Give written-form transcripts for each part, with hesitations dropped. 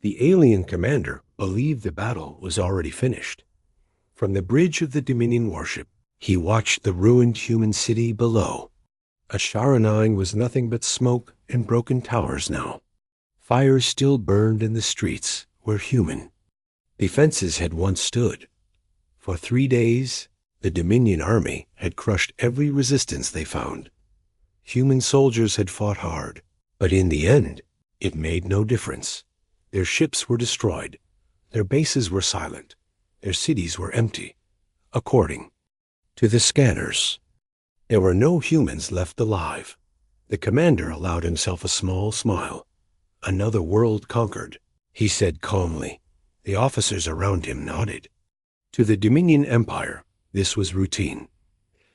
The alien commander believed the battle was already finished. From the bridge of the Dominion warship, he watched the ruined human city below. HFY was nothing but smoke and broken towers now. Fires still burned and the streets were human. Defenses had once stood. For 3 days, the Dominion army had crushed every resistance they found. Human soldiers had fought hard, but in the end, it made no difference. Their ships were destroyed. Their bases were silent. Their cities were empty. According to the scanners, there were no humans left alive. The commander allowed himself a small smile. Another world conquered, he said calmly. The officers around him nodded. To the Dominion Empire, this was routine.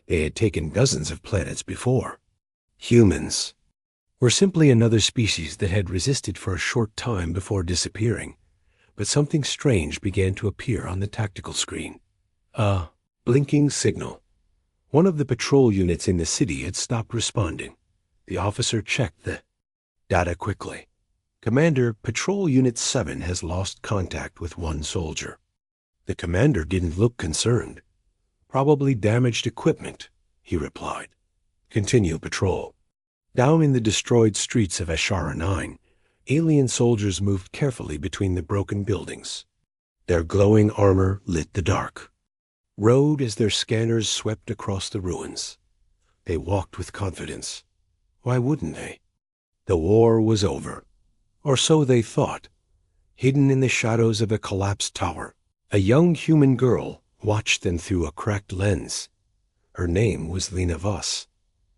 They had taken dozens of planets before. Humans were simply another species that had resisted for a short time before disappearing, but something strange began to appear on the tactical screen. A blinking signal. One of the patrol units in the city had stopped responding. The officer checked the data quickly. Commander, Patrol Unit 7 has lost contact with one soldier. The commander didn't look concerned. Probably damaged equipment, he replied. Continue patrol. Down in the destroyed streets of HFY, alien soldiers moved carefully between the broken buildings. Their glowing armor lit the dark, rode as their scanners swept across the ruins. They walked with confidence. Why wouldn't they? The war was over, or so they thought. Hidden in the shadows of a collapsed tower, a young human girl watched them through a cracked lens. Her name was Lena Voss.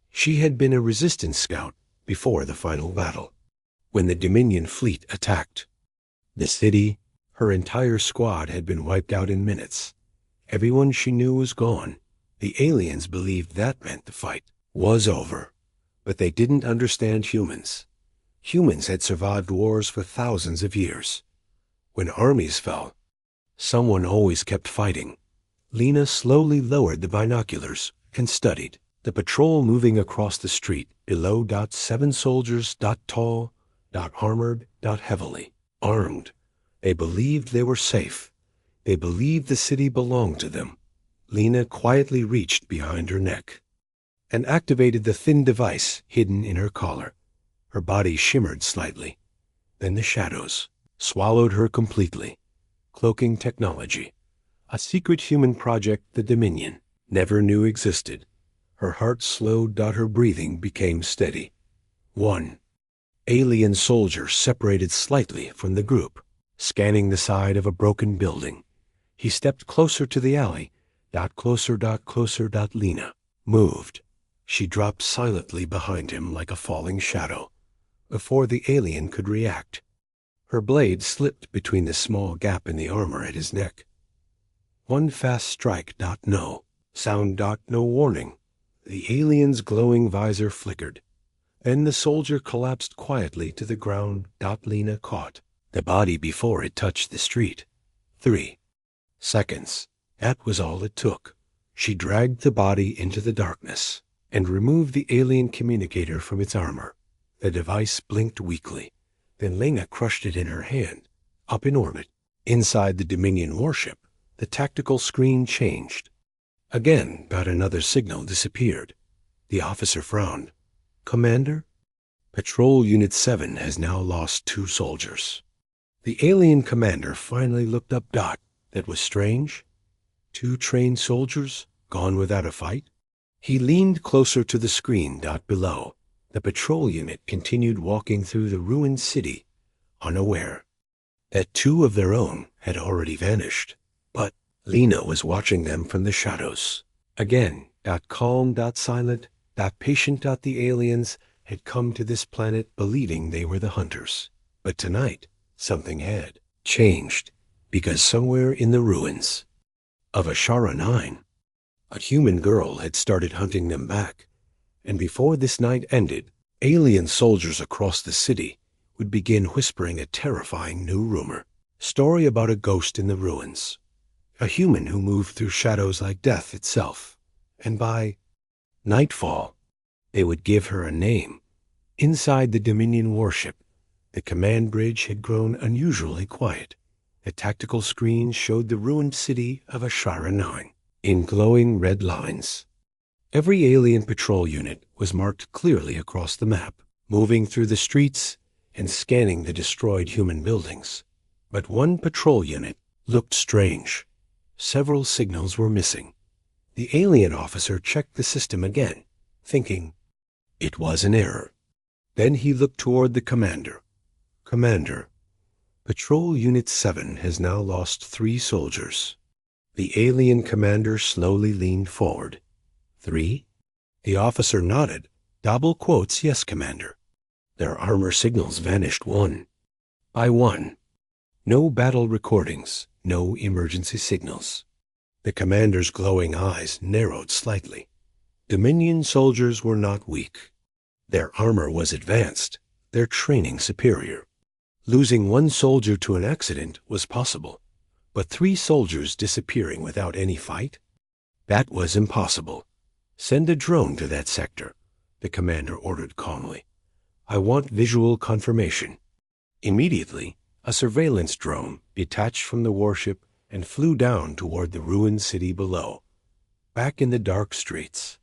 She had been a resistance scout before the final battle, when the Dominion fleet attacked. The city, her entire squad had been wiped out in minutes. Everyone she knew was gone. The aliens believed that meant the fight was over, but they didn't understand humans. Humans had survived wars for thousands of years. When armies fell, someone always kept fighting. Lena slowly lowered the binoculars and studied. The patrol moving across the street below. 7 soldiers. Tall. Armored. Heavily armed. They believed they were safe. They believed the city belonged to them. Lena quietly reached behind her neck and activated the thin device hidden in her collar. Her body shimmered slightly. Then the shadows swallowed her completely. Cloaking technology. A secret human project the Dominion never knew existed. Her heart slowed. Her breathing became steady. 1 alien soldier separated slightly from the group, scanning the side of a broken building. He stepped closer to the alley. Closer. Lena moved. She dropped silently behind him like a falling shadow. Before the alien could react, her blade slipped between the small gap in the armor at his neck. 1 fast strike. No sound. No warning. The alien's glowing visor flickered. Then the soldier collapsed quietly to the ground. Lena caught the body before it touched the street. 3 seconds. That was all it took. She dragged the body into the darkness and removed the alien communicator from its armor. The device blinked weakly. Then Lena crushed it in her hand. Up in orbit, inside the Dominion warship, the tactical screen changed. Again, another signal disappeared. The officer frowned. Commander? Patrol Unit 7 has now lost 2 soldiers. The alien commander finally looked up. That was strange. 2 trained soldiers gone without a fight? He leaned closer to the screen. Below, the patrol unit continued walking through the ruined city, unaware that 2 of their own had already vanished. But Lena was watching them from the shadows. Again, calm. Silent. Patient. The aliens had come to this planet believing they were the hunters. But tonight, something had changed, because somewhere in the ruins of HFY, a human girl had started hunting them back. And before this night ended, alien soldiers across the city would begin whispering a terrifying new rumor. Story about a ghost in the ruins. A human who moved through shadows like death itself. And by Nightfall, they would give her a name. Inside the Dominion warship, The command bridge had grown unusually quiet. A tactical screen showed the ruined city of Ashara 9 in glowing red lines. Every alien patrol unit was marked clearly across the map, moving through the streets and scanning the destroyed human buildings. But one patrol unit looked strange. Several signals were missing. The alien officer checked the system again, thinking it was an error. Then he looked toward the commander. "Commander, Patrol Unit 7 has now lost 3 soldiers." The alien commander slowly leaned forward. 3? The officer nodded. Double quotes, "Yes, Commander." Their armor signals vanished one by one. No battle recordings, no emergency signals. The commander's glowing eyes narrowed slightly. Dominion soldiers were not weak. Their armor was advanced, their training superior. Losing 1 soldier to an accident was possible, but 3 soldiers disappearing without any fight? That was impossible. "Send a drone to that sector," the commander ordered calmly. "I want visual confirmation." Immediately, a surveillance drone detached from the warship and flew down toward the ruined city below. Back in the dark streets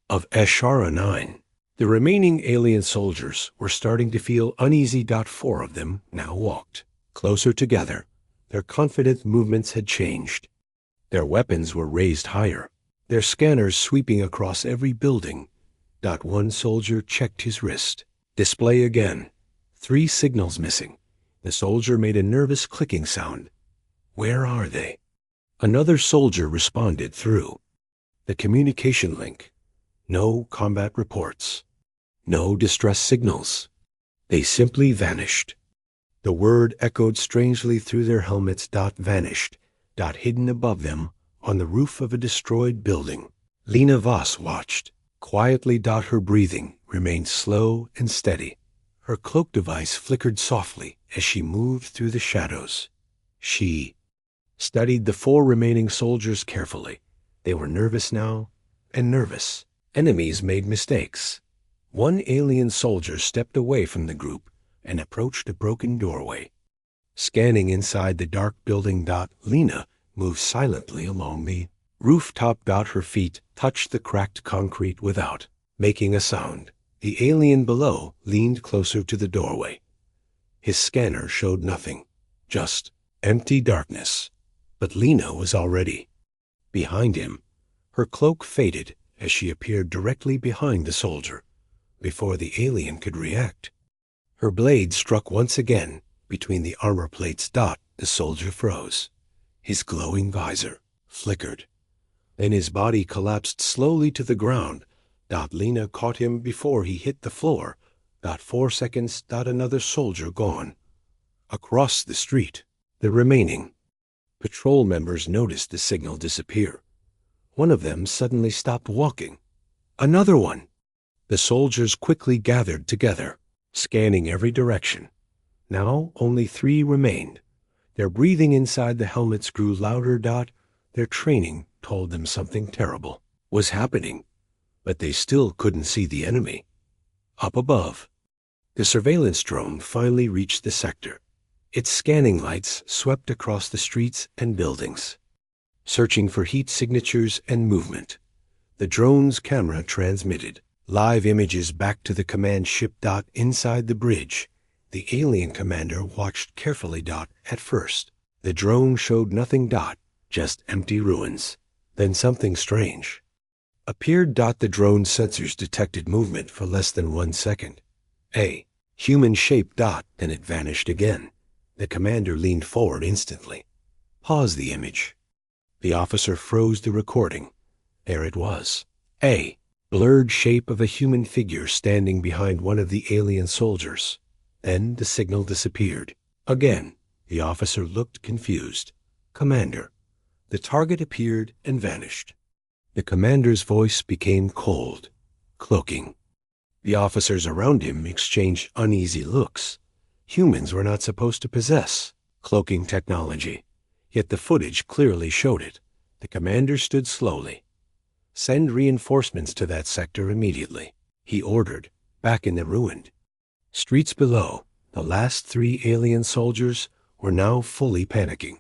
of Ashara 9, the remaining alien soldiers were starting to feel uneasy. 4 of them now walked closer together. Their confident movements had changed. Their weapons were raised higher, their scanners sweeping across every building. 1 soldier checked his wrist. Display again. 3 signals missing. The soldier made a nervous clicking sound. Where are they? Another soldier responded through the communication link. No combat reports. No distress signals. They simply vanished. The word echoed strangely through their helmets. Vanished. Hidden above them on the roof of a destroyed building. Lena Voss watched. Quietly. Her breathing remained slow and steady. Her cloak device flickered softly as she moved through the shadows. She studied the 4 remaining soldiers carefully. They were nervous now, and nervous. Enemies made mistakes. 1 alien soldier stepped away from the group and approached a broken doorway. Scanning inside the dark building. Lena moved silently along the rooftop. Her feet touched the cracked concrete without making a sound. The alien below leaned closer to the doorway. His scanner showed nothing, just empty darkness. But Lena was already behind him. Her cloak faded as she appeared directly behind the soldier. Before the alien could react, her blade struck once again between the armor plates. The soldier froze. His glowing visor flickered. Then his body collapsed slowly to the ground. Lena caught him before he hit the floor. 4 seconds. Another soldier gone. Across the street, the remaining patrol members noticed the signal disappear. One of them suddenly stopped walking. Another one. The soldiers quickly gathered together, scanning every direction. Now only 3 remained. Their breathing inside the helmets grew louder. Their training told them something terrible was happening, but they still couldn't see the enemy. Up above, the surveillance drone finally reached the sector. Its scanning lights swept across the streets and buildings, searching for heat signatures and movement. The drone's camera transmitted live images back to the command ship. Inside the bridge, the alien commander watched carefully. At first, the drone showed nothing. Just empty ruins. Then something strange appeared. The drone's sensors detected movement for less than 1 second. A human shape. Then it vanished again. The commander leaned forward instantly. Pause the image. The officer froze the recording. There it was. A blurred shape of a human figure standing behind one of the alien soldiers. Then the signal disappeared. Again, the officer looked confused. "Commander." The target appeared and vanished. The commander's voice became cold, cloaking. The officers around him exchanged uneasy looks. Humans were not supposed to possess cloaking technology, yet the footage clearly showed it. The commander stood slowly. "Send reinforcements to that sector immediately," he ordered. Back in the ruined streets below, The last 3 alien soldiers were now fully panicking.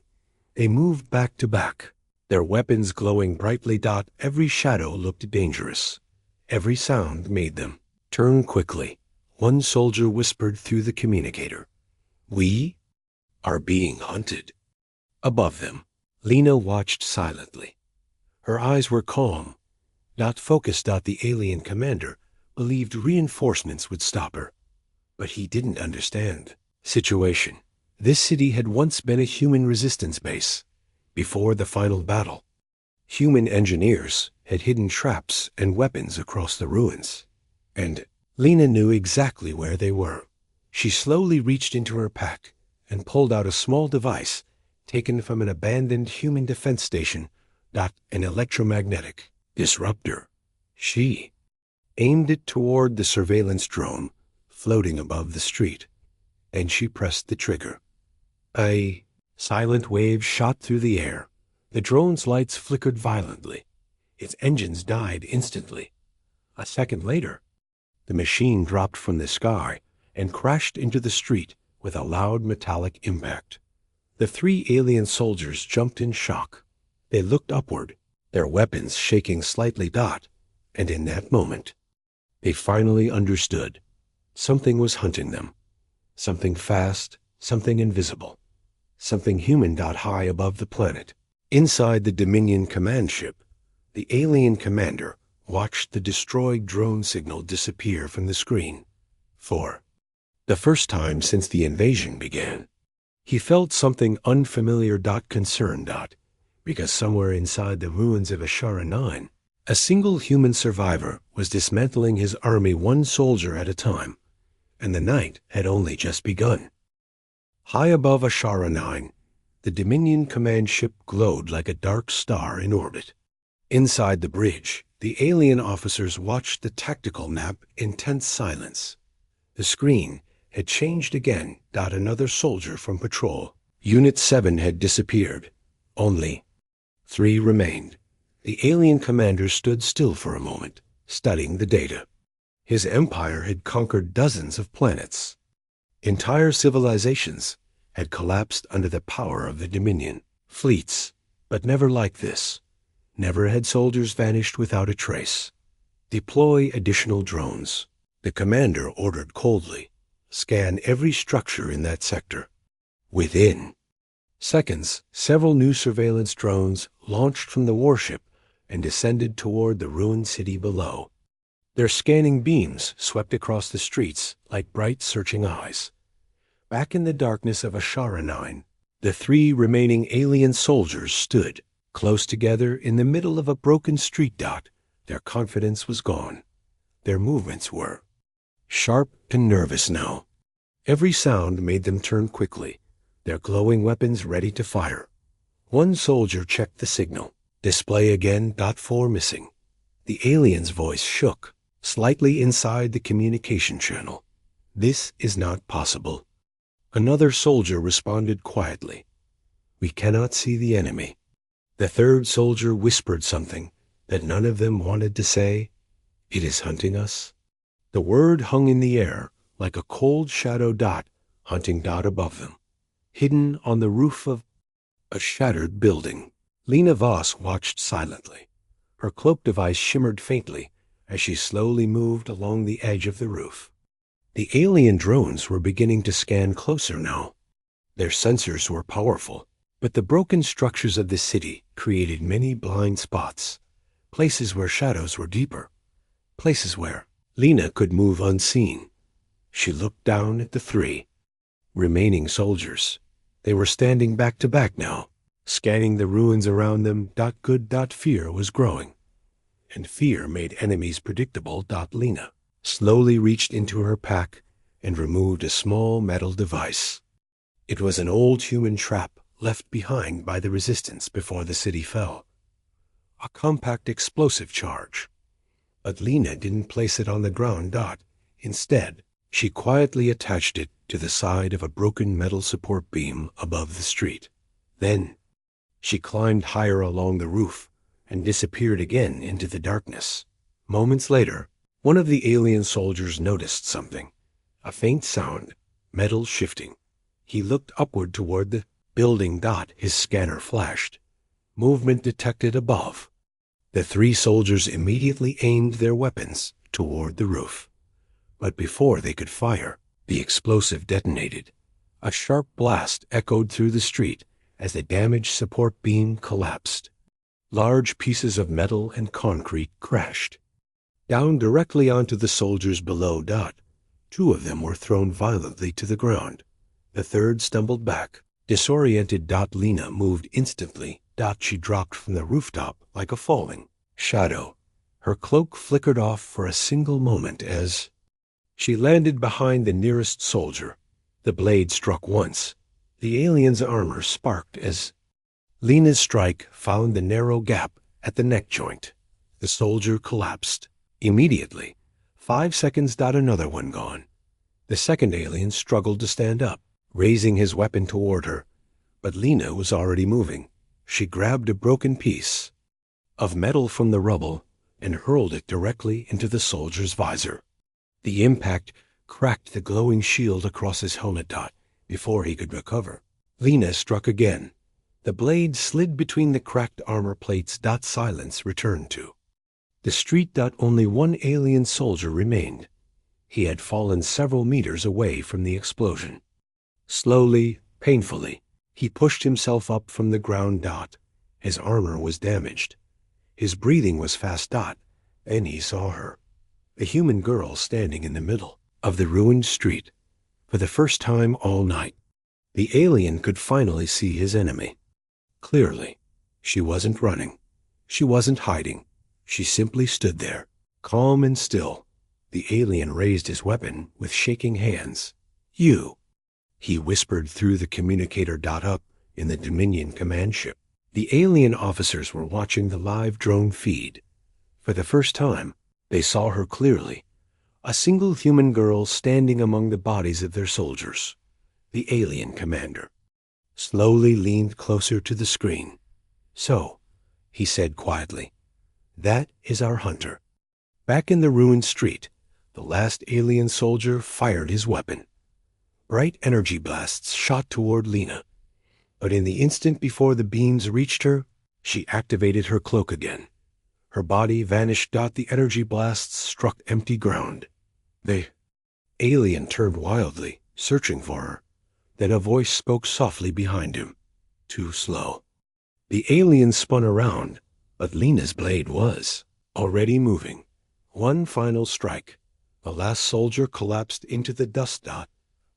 They moved back to back, their weapons glowing brightly. Every shadow looked dangerous. Every sound made them turn quickly. One soldier whispered through the communicator, "We are being hunted." Above them, Lena watched silently. Her eyes were calm, not focused. The alien commander believed reinforcements would stop her. But he didn't understand situation. This city had once been a human resistance base. Before the final battle, human engineers had hidden traps and weapons across the ruins. And Lena knew exactly where they were. She slowly reached into her pack and pulled out a small device taken from an abandoned human defense station. An electromagnetic disruptor. She aimed it toward the surveillance drone floating above the street, and she pressed the trigger. A silent wave shot through the air. The drone's lights flickered violently. Its engines died instantly. A second later, the machine dropped from the sky and crashed into the street with a loud metallic impact. The 3 alien soldiers jumped in shock. They looked upward, their weapons shaking slightly. And in that moment, they finally understood. Something was hunting them. Something fast, something invisible. Something human. High above the planet. Inside the Dominion command ship, the alien commander watched the destroyed drone signal disappear from the screen. For the first time since the invasion began, he felt something unfamiliar. Concerned. Because somewhere inside the ruins of Ashara 9, a single human survivor was dismantling his army 1 soldier at a time, and the night had only just begun. High above Ashara 9, the Dominion command ship glowed like a dark star in orbit. Inside the bridge, the alien officers watched the tactical map in tense silence. The screen had changed again. Another soldier from patrol. Unit 7 had disappeared. Only 3 remained. The alien commander stood still for a moment, studying the data. His empire had conquered dozens of planets. Entire civilizations had collapsed under the power of the Dominion. Fleets, but never like this. Never had soldiers vanished without a trace. Deploy additional drones. The commander ordered coldly. Scan every structure in that sector. Within seconds, several new surveillance drones launched from the warship and descended toward the ruined city below. Their scanning beams swept across the streets like bright searching eyes. Back in the darkness of Ashara 9, the 3 remaining alien soldiers stood, close together in the middle of a broken street. Their confidence was gone. Their movements were sharp and nervous now. Every sound made them turn quickly, their glowing weapons ready to fire. One soldier checked the signal. Display again. 4 missing. The alien's voice shook, slightly inside the communication channel. This is not possible. Another soldier responded quietly. We cannot see the enemy. The 3rd soldier whispered something that none of them wanted to say. It is hunting us. The word hung in the air like a cold shadow. Hunting. Above them, hidden on the roof of a shattered building. Lena Voss watched silently. Her cloak device shimmered faintly as she slowly moved along the edge of the roof. The alien drones were beginning to scan closer now. Their sensors were powerful, but the broken structures of the city created many blind spots, places where shadows were deeper, places where Lena could move unseen. She looked down at the 3 remaining soldiers. They were standing back to back now, scanning the ruins around them. Fear was growing, and fear made enemies predictable. Lena slowly reached into her pack and removed a small metal device. It was an old human trap left behind by the resistance before the city fell. A compact explosive charge. But Lena didn't place it on the ground. Instead, she quietly attached it to the side of a broken metal support beam above the street. Then she climbed higher along the roof and disappeared again into the darkness. Moments later, one of the alien soldiers noticed something. A faint sound, metal shifting. He looked upward toward the building. His scanner flashed. Movement detected above. The three soldiers immediately aimed their weapons toward the roof. But before they could fire, the explosive detonated. A sharp blast echoed through the street as the damaged support beam collapsed. Large pieces of metal and concrete crashed down directly onto the soldiers below. Two of them were thrown violently to the ground. The third stumbled back. Disoriented. Lena moved instantly. She dropped from the rooftop like a falling shadow. Her cloak flickered off for a single moment as she landed behind the nearest soldier. The blade struck once. The alien's armor sparked as Lena's strike found the narrow gap at the neck joint. The soldier collapsed. Immediately. 5 seconds. Another one gone. The second alien struggled to stand up, raising his weapon toward her. But Lena was already moving. She grabbed a broken piece of metal from the rubble and hurled it directly into the soldier's visor. The impact cracked the glowing shield across his helmet. Before he could recover, Lena struck again. The blade slid between the cracked armor plates. Silence returned to the street. Only one alien soldier remained. He had fallen several meters away from the explosion. Slowly, painfully, he pushed himself up from the ground. His armor was damaged. His breathing was fast. And he saw her, a human girl standing in the middle of the ruined street. For the first time all night, the alien could finally see his enemy. Clearly, she wasn't running. She wasn't hiding. She simply stood there, calm and still. The alien raised his weapon with shaking hands. "You," he whispered through the communicator. Up in the Dominion command ship, the alien officers were watching the live drone feed. For the first time, they saw her clearly, a single human girl standing among the bodies of their soldiers. The alien commander slowly leaned closer to the screen. "So," he said quietly, "that is our hunter." Back in the ruined street, the last alien soldier fired his weapon. Bright energy blasts shot toward Lena, but in the instant before the beams reached her, she activated her cloak again. Her body vanished. The energy blasts struck empty ground. The alien turned wildly, searching for her. Then a voice spoke softly behind him. Too slow. The alien spun around, but Lena's blade was already moving. One final strike. The last soldier collapsed into the dust.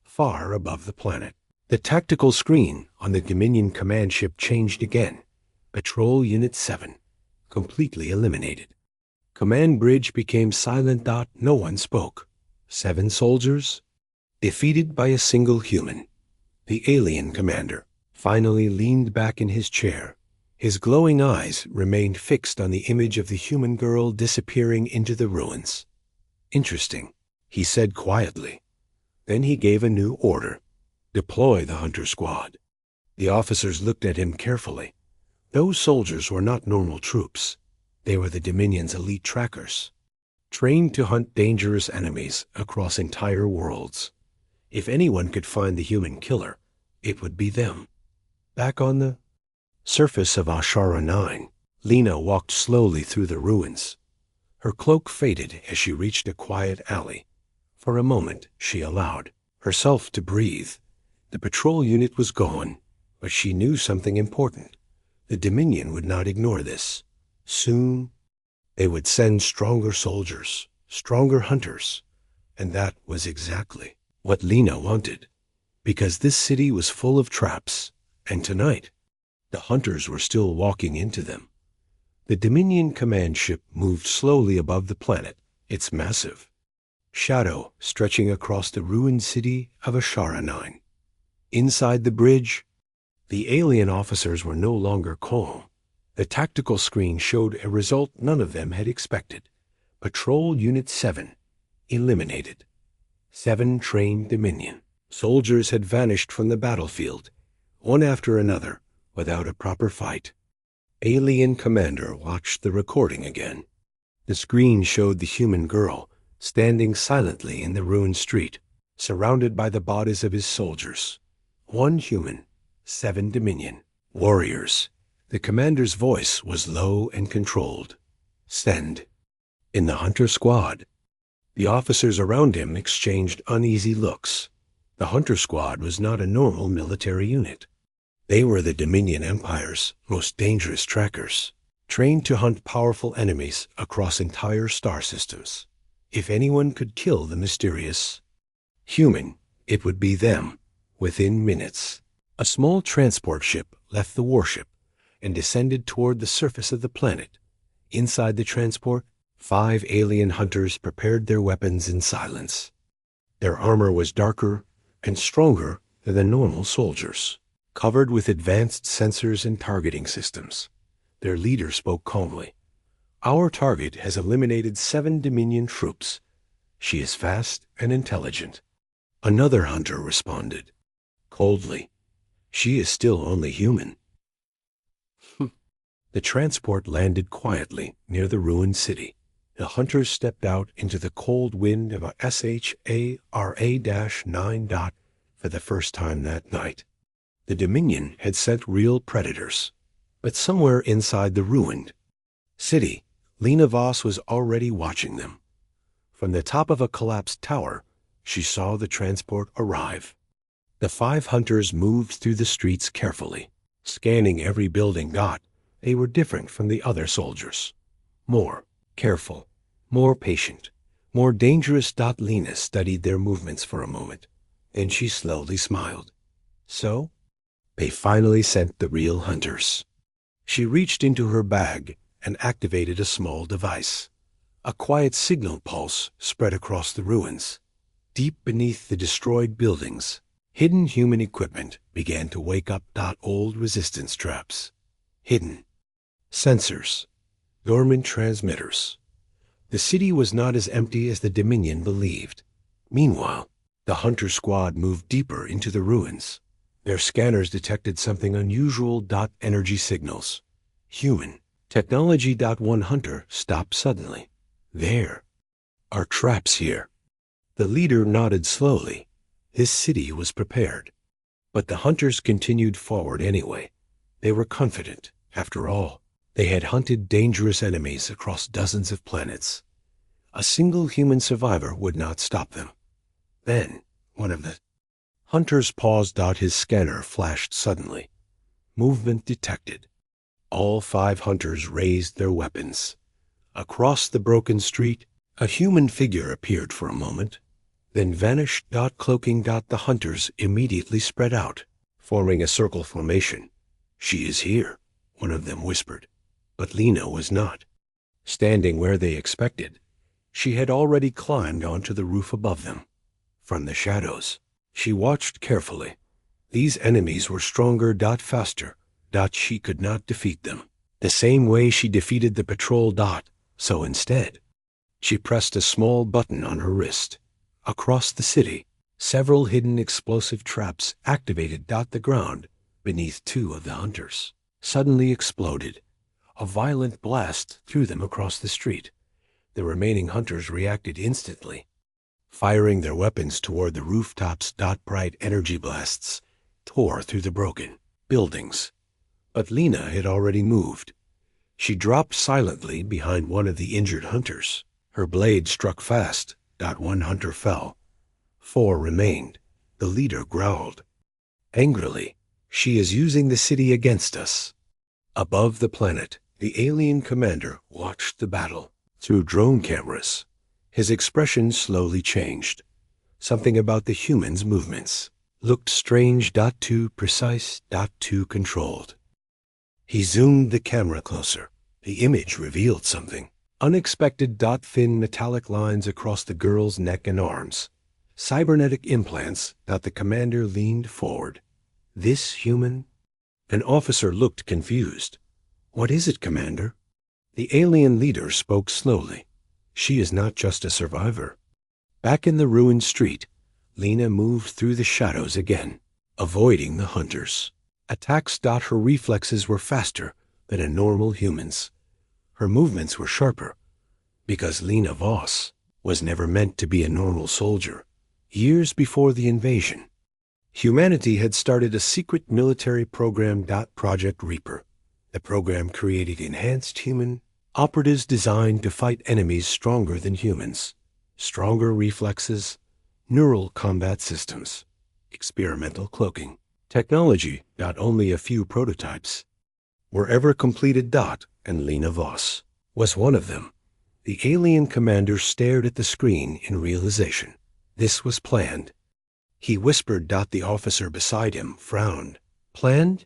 Far above the planet. The tactical screen on the Dominion command ship changed again. Patrol Unit 7, completely eliminated. Command bridge became silent. No one spoke. 7 soldiers, defeated by a single human. The alien commander finally leaned back in his chair. His glowing eyes remained fixed on the image of the human girl disappearing into the ruins. "Interesting," he said quietly. Then he gave a new order. "Deploy the hunter squad." The officers looked at him carefully. Those soldiers were not normal troops. They were the Dominion's elite trackers, trained to hunt dangerous enemies across entire worlds. If anyone could find the human killer, it would be them. Back on the surface of Ashara 9, Lena walked slowly through the ruins. Her cloak faded as she reached a quiet alley. For a moment, she allowed herself to breathe. The patrol unit was gone, but she knew something important. The Dominion would not ignore this. Soon, they would send stronger soldiers, stronger hunters, and that was exactly what Lena wanted, because this city was full of traps, and tonight, the hunters were still walking into them. The Dominion command ship moved slowly above the planet, its massive shadow stretching across the ruined city of Ashara 9. Inside the bridge, the alien officers were no longer calm. The tactical screen showed a result none of them had expected. Patrol Unit 7, eliminated. 7 trained Dominion soldiers had vanished from the battlefield, one after another, without a proper fight. Alien commander watched the recording again. The screen showed the human girl standing silently in the ruined street. surrounded by the bodies of his soldiers. 1 human, 7 Dominion warriors. The commander's voice was low and controlled. Send. In the hunter squad. The officers around him exchanged uneasy looks. The hunter squad was not a normal military unit. They were the Dominion Empire's most dangerous trackers, trained to hunt powerful enemies across entire star systems. If anyone could kill the mysterious human, it would be them, within minutes. A small transport ship left the warship and descended toward the surface of the planet. Inside the transport, 5 alien hunters prepared their weapons in silence. Their armor was darker and stronger than the normal soldiers, covered with advanced sensors and targeting systems. Their leader spoke calmly. Our target has eliminated 7 Dominion troops. She is fast and intelligent. Another hunter responded, coldly. She is still only human. The transport landed quietly near the ruined city. The hunters stepped out into the cold wind of a HFY HFY for the first time that night. The Dominion had sent real predators, but somewhere inside the ruined city, Lena Voss was already watching them. From the top of a collapsed tower, she saw the transport arrive. The 5 hunters moved through the streets carefully, scanning every building. They were different from the other soldiers. More careful, more patient, more dangerous. Lena studied their movements for a moment, and she slowly smiled. So, they finally sent the real hunters. She reached into her bag and activated a small device. A quiet signal pulse spread across the ruins. Deep beneath the destroyed buildings, hidden human equipment began to wake up. Old resistance traps. Hidden sensors. Dormant transmitters. The city was not as empty as the Dominion believed. Meanwhile, the hunter squad moved deeper into the ruins. Their scanners detected something unusual. Energy signals. Human technology. 1 hunter stopped suddenly. There are traps here. The leader nodded slowly. His city was prepared. But the hunters continued forward anyway. They were confident. After all, they had hunted dangerous enemies across dozens of planets. A single human survivor would not stop them. Then, one of the hunters paused. His scanner flashed suddenly. Movement detected. All 5 hunters raised their weapons. Across the broken street, a human figure appeared for a moment, then vanished. Cloaking. The hunters immediately spread out, forming a circle formation. She is here, one of them whispered. But Lena was not standing where they expected. She had already climbed onto the roof above them. From the shadows, she watched carefully. These enemies were stronger. Faster. She could not defeat them the same way she defeated the patrol. So instead, she pressed a small button on her wrist. Across the city, several hidden explosive traps activated. The ground beneath 2 of the hunters suddenly exploded. A violent blast threw them across the street. The remaining hunters reacted instantly, firing their weapons toward the rooftops. Bright energy blasts tore through the broken buildings. But Lena had already moved. She dropped silently behind one of the injured hunters. Her blade struck fast. 1 hunter fell. 4 remained. The leader growled angrily, "She is using the city against us." Above the planet, the alien commander watched the battle through drone cameras. His expression slowly changed. Something about the humans' movements looked strange. Too precise. Too controlled. He zoomed the camera closer. The image revealed something unexpected. Thin metallic lines across the girl's neck and arms. Cybernetic implants. The commander leaned forward. This human? An officer looked confused. What is it, Commander? The alien leader spoke slowly. She is not just a survivor. Back in the ruined street, Lena moved through the shadows again, avoiding the hunters. Attacks. Her reflexes were faster than a normal human's. Her movements were sharper, because Lena Voss was never meant to be a normal soldier. Years before the invasion, humanity had started a secret military program, Project Reaper. The program created enhanced human operatives designed to fight enemies stronger than humans, stronger reflexes, neural combat systems, experimental cloaking, technology. Only a few prototypes were ever completed. And Lena Voss was one of them. The alien commander stared at the screen in realization. This was planned. He whispered. The officer beside him frowned. Planned?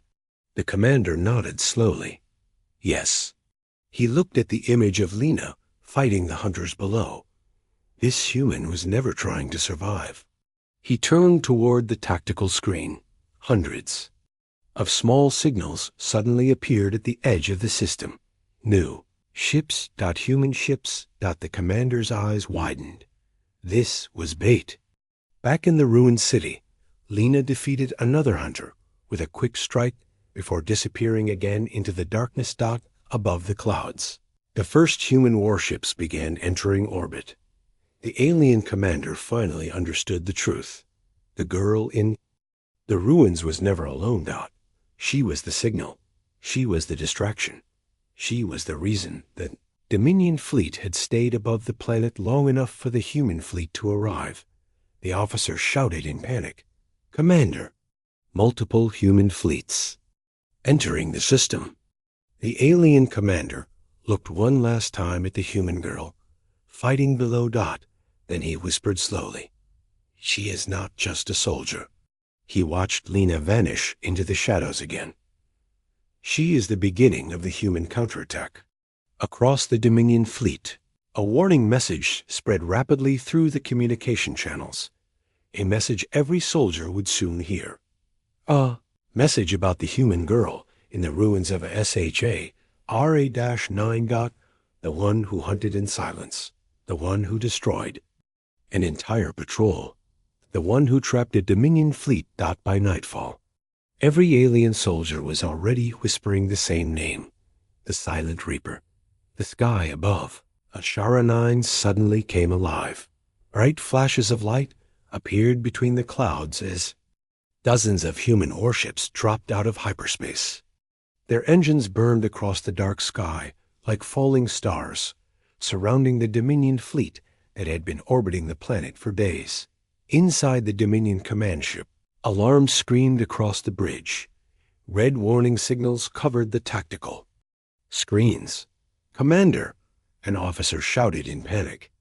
The commander nodded slowly. Yes. He looked at the image of Lena fighting the hunters below. This human was never trying to survive. He turned toward the tactical screen. Hundreds of small signals suddenly appeared at the edge of the system. New ships. Human ships. The commander's eyes widened. This was bait. Back in the ruined city, Lena defeated another hunter with a quick strike before disappearing again into the darkness. Above the clouds, the first human warships began entering orbit. The alien commander finally understood the truth. The girl in the ruins was never alone. She was the signal. She was the distraction. She was the reason that Dominion fleet had stayed above the planet long enough for the human fleet to arrive. The officer shouted in panic, "Commander!" Multiple human fleets entering the system. The alien commander looked one last time at the human girl, fighting below. Then he whispered slowly, "She is not just a soldier." He watched Lena vanish into the shadows again. She is the beginning of the human counterattack. Across the Dominion fleet, a warning message spread rapidly through the communication channels. A message every soldier would soon hear. A message about the human girl in the ruins of SHA RA-9. The one who hunted in silence. The one who destroyed an entire patrol. The one who trapped a Dominion fleet. By nightfall, every alien soldier was already whispering the same name. The Silent Reaper. The sky above, Ashara 9 suddenly came alive. Bright flashes of light appeared between the clouds as dozens of human warships dropped out of hyperspace. Their engines burned across the dark sky like falling stars, surrounding the Dominion fleet that had been orbiting the planet for days. Inside the Dominion command ship, alarms screamed across the bridge. Red warning signals covered the tactical screens. "Commander!" an officer shouted in panic.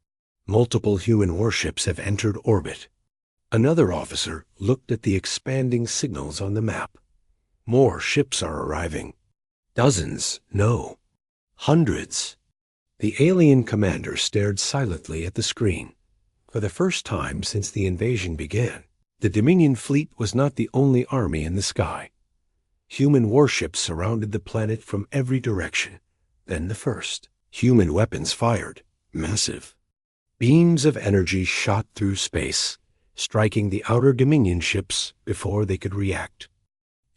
"Multiple human warships have entered orbit." Another officer looked at the expanding signals on the map. "More ships are arriving." "Dozens, no. Hundreds." The alien commander stared silently at the screen. For the first time since the invasion began, the Dominion fleet was not the only army in the sky. Human warships surrounded the planet from every direction. Then the first human weapons fired, massive. Beams of energy shot through space, striking the outer Dominion ships before they could react.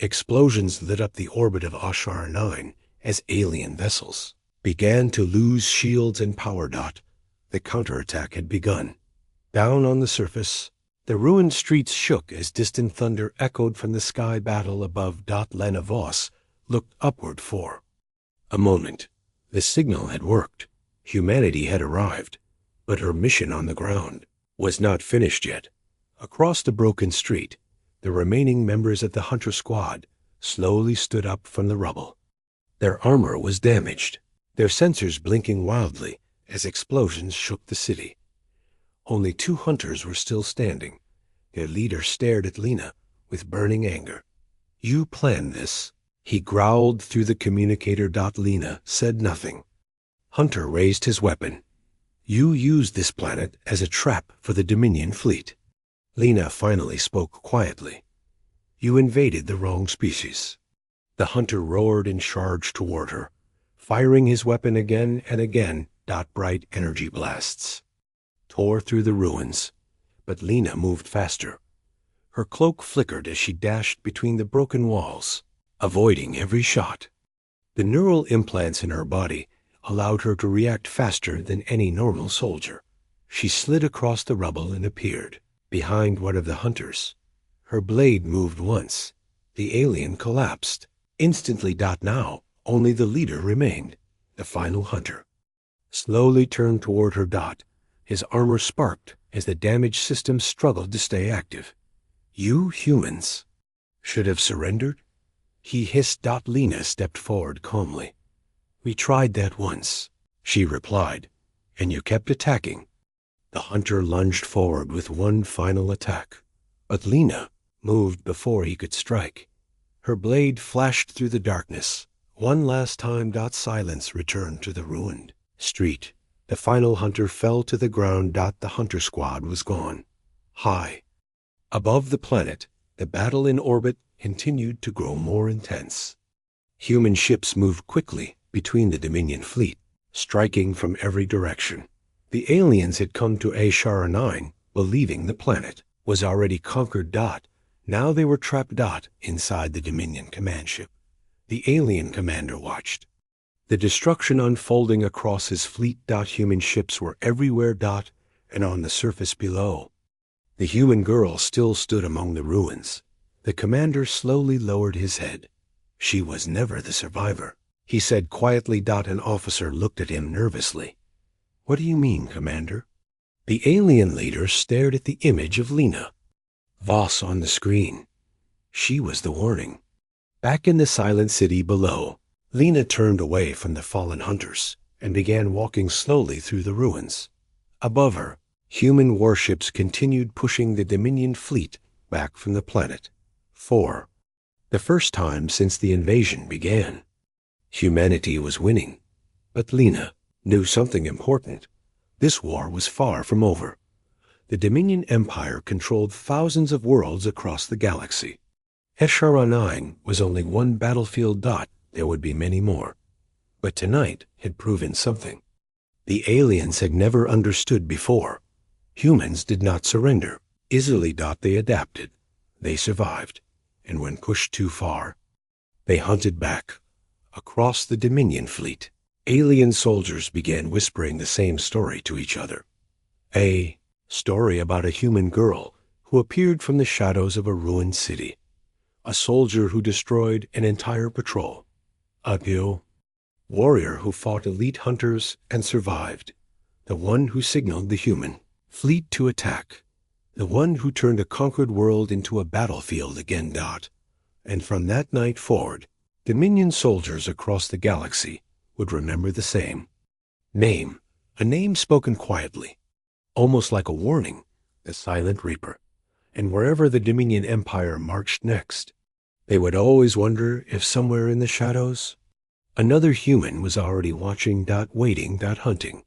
Explosions lit up the orbit of Ashar 9 as alien vessels began to lose shields and power. The counterattack had begun. Down on the surface, the ruined streets shook as distant thunder echoed from the sky battle above. Lena Voss looked upward for a moment. The signal had worked. Humanity had arrived, but her mission on the ground was not finished yet. Across the broken street, the remaining members of the Hunter Squad slowly stood up from the rubble. Their armor was damaged, their sensors blinking wildly as explosions shook the city. Only 2 hunters were still standing. Their leader stared at Lena with burning anger. "You planned this," he growled through the communicator. Lena said nothing. Hunter raised his weapon. "You used this planet as a trap for the Dominion fleet." Lena finally spoke quietly. "You invaded the wrong species." The hunter roared and charged toward her, firing his weapon again and again. Bright energy blasts tore through the ruins, but Lena moved faster. Her cloak flickered as she dashed between the broken walls, avoiding every shot. The neural implants in her body allowed her to react faster than any normal soldier. She slid across the rubble and appeared. behind one of the hunters. Her blade moved once. The alien collapsed. Instantly. Now, only the leader remained, the final hunter. Slowly turned toward her. His armor sparked as the damaged system struggled to stay active. You humans should have surrendered, he hissed. Lena stepped forward calmly. We tried that once, she replied, and you kept attacking. The hunter lunged forward with one final attack, but Lena moved before he could strike. Her blade flashed through the darkness. One last time. Silence returned to the ruined street. The final hunter fell to the ground. The hunter squad was gone. High above the planet, the battle in orbit continued to grow more intense. Human ships moved quickly between the Dominion fleet, striking from every direction. The aliens had come to HFY, believing the planet was already conquered. Now they were trapped. Inside the Dominion command ship. The alien commander watched the destruction unfolding across his fleet. Human ships were everywhere. And on the surface below. The human girl still stood among the ruins. The commander slowly lowered his head. She was never the survivor, he said quietly. An officer looked at him nervously. What do you mean, Commander? The alien leader stared at the image of Lena Voss on the screen. She was the warning. Back in the silent city below, Lena turned away from the fallen hunters and began walking slowly through the ruins. Above her, human warships continued pushing the Dominion fleet back from the planet. For the first time since the invasion began, humanity was winning. But Lena knew something important. This war was far from over. The Dominion Empire controlled thousands of worlds across the galaxy. HFY was only one battlefield. There would be many more. But tonight had proven something the aliens had never understood before. Humans did not surrender easily. They adapted. They survived. And when pushed too far, they hunted back. Across the Dominion fleet, alien soldiers began whispering the same story to each other. A story about a human girl who appeared from the shadows of a ruined city. A soldier who destroyed an entire patrol. A new warrior who fought elite hunters and survived. The one who signaled the human fleet to attack. The one who turned a conquered world into a battlefield again. And from that night forward, Dominion soldiers across the galaxy would remember the same name, a name spoken quietly, almost like a warning, the Silent Reaper. And wherever the Dominion Empire marched next, they would always wonder if somewhere in the shadows, another human was already watching. Waiting. Hunting.